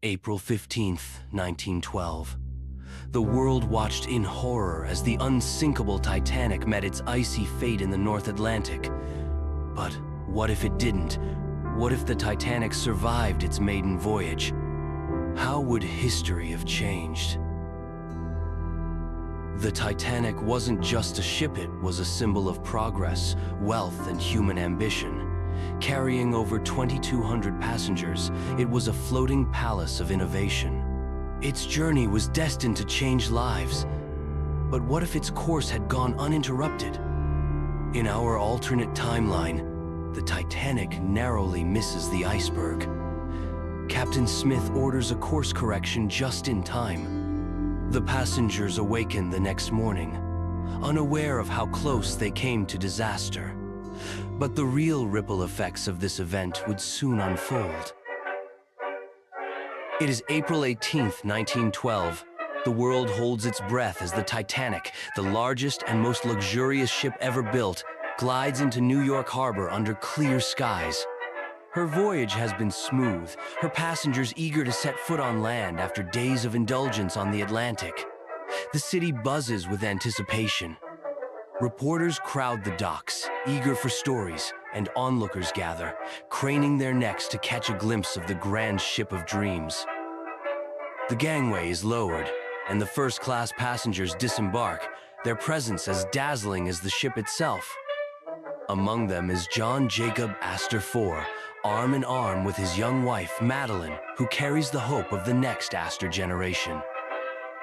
April 15th, 1912. The world watched in horror as the unsinkable Titanic met its icy fate in the North Atlantic. But what if it didn't? What if the Titanic survived its maiden voyage? How would history have changed? The Titanic wasn't just a ship, it was a symbol of progress, wealth, and human ambition. Carrying over 2,200 passengers, it was a floating palace of innovation. Its journey was destined to change lives. But what if its course had gone uninterrupted? In our alternate timeline, the Titanic narrowly misses the iceberg. Captain Smith orders a course correction just in time. The passengers awaken the next morning, unaware of how close they came to disaster. But the real ripple effects of this event would soon unfold. It is April 18th, 1912. The world holds its breath as the Titanic, the largest and most luxurious ship ever built, glides into New York Harbor under clear skies. Her voyage has been smooth, her passengers eager to set foot on land after days of indulgence on the Atlantic. The city buzzes with anticipation. Reporters crowd the docks, eager for stories, and onlookers gather, craning their necks to catch a glimpse of the grand ship of dreams. The gangway is lowered, and the first-class passengers disembark, their presence as dazzling as the ship itself. Among them is John Jacob Astor IV, arm in arm with his young wife, Madeline, who carries the hope of the next Astor generation.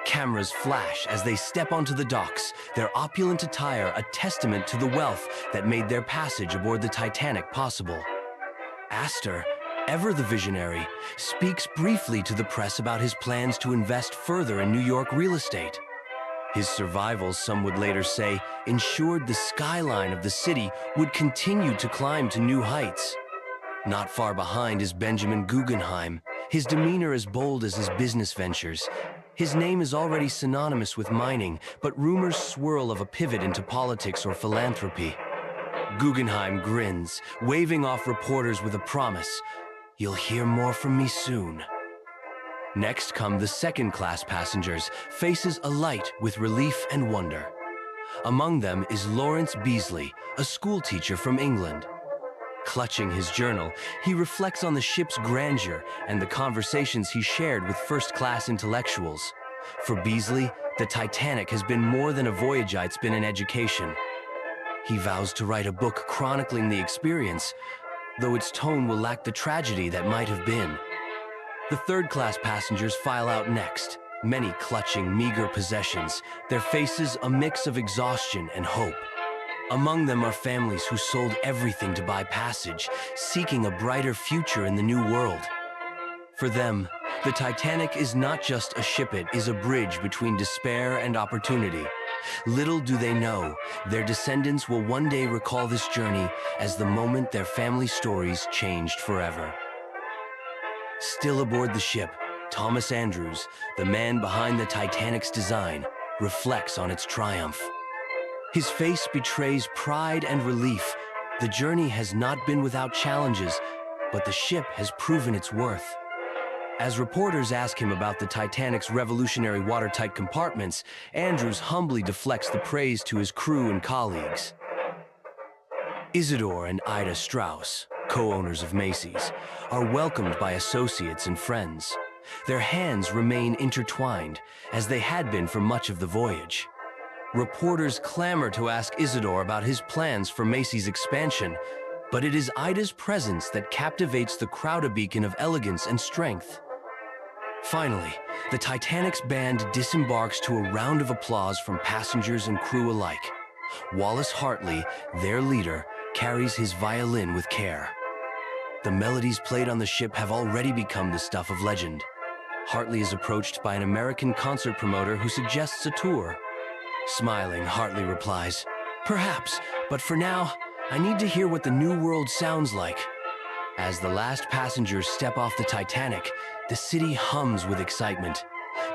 Cameras flash as they step onto the docks, their opulent attire a testament to the wealth that made their passage aboard the Titanic possible. Astor, ever the visionary, speaks briefly to the press about his plans to invest further in New York real estate. His survival, some would later say, ensured the skyline of the city would continue to climb to new heights. Not far behind is Benjamin Guggenheim, his demeanor as bold as his business ventures. His name is already synonymous with mining, but rumors swirl of a pivot into politics or philanthropy. Guggenheim grins, waving off reporters with a promise, "You'll hear more from me soon." Next come the second-class passengers, faces alight with relief and wonder. Among them is Lawrence Beasley, a schoolteacher from England. Clutching his journal, he reflects on the ship's grandeur and the conversations he shared with first-class intellectuals. For Beasley, the Titanic has been more than a voyage, it's been an education. He vows to write a book chronicling the experience, though its tone will lack the tragedy that might have been. The third-class passengers file out next, many clutching meager possessions, their faces a mix of exhaustion and hope. Among them are families who sold everything to buy passage, seeking a brighter future in the new world. For them, the Titanic is not just a ship, it is a bridge between despair and opportunity. Little do they know, their descendants will one day recall this journey as the moment their family stories changed forever. Still aboard the ship, Thomas Andrews, the man behind the Titanic's design, reflects on its triumph. His face betrays pride and relief. The journey has not been without challenges, but the ship has proven its worth. As reporters ask him about the Titanic's revolutionary watertight compartments, Andrews humbly deflects the praise to his crew and colleagues. Isidore and Ida Strauss, co-owners of Macy's, are welcomed by associates and friends. Their hands remain intertwined, as they had been for much of the voyage. Reporters clamor to ask Isidore about his plans for Macy's expansion, but it is Ida's presence that captivates the crowd, a beacon of elegance and strength. Finally, the Titanic's band disembarks to a round of applause from passengers and crew alike. Wallace Hartley, their leader, carries his violin with care. The melodies played on the ship have already become the stuff of legend. Hartley is approached by an American concert promoter who suggests a tour. Smiling, Hartley replies, "Perhaps, but for now, I need to hear what the New World sounds like." As the last passengers step off the Titanic, the city hums with excitement.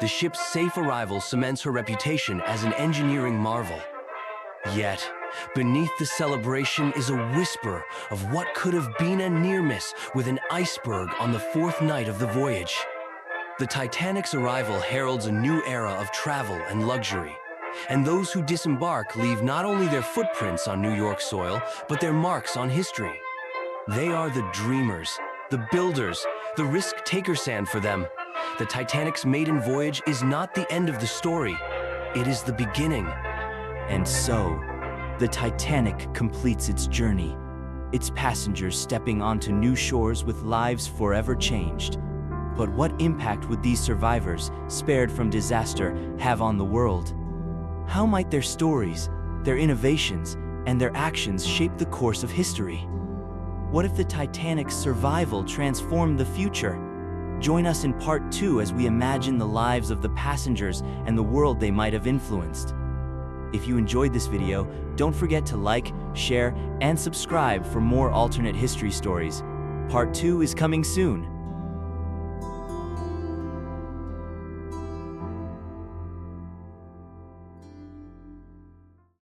The ship's safe arrival cements her reputation as an engineering marvel. Yet, beneath the celebration is a whisper of what could have been a near miss with an iceberg on the fourth night of the voyage. The Titanic's arrival heralds a new era of travel and luxury. And those who disembark leave not only their footprints on New York soil, but their marks on history. They are the dreamers, the builders, the risk-takers, and for them, the Titanic's maiden voyage is not the end of the story. It is the beginning. And so, the Titanic completes its journey, its passengers stepping onto new shores with lives forever changed. But what impact would these survivors, spared from disaster, have on the world? How might their stories, their innovations, and their actions shape the course of history? What if the Titanic's survival transformed the future? Join us in part 2 as we imagine the lives of the passengers and the world they might have influenced. If you enjoyed this video, don't forget to like, share, and subscribe for more alternate history stories. Part 2 is coming soon.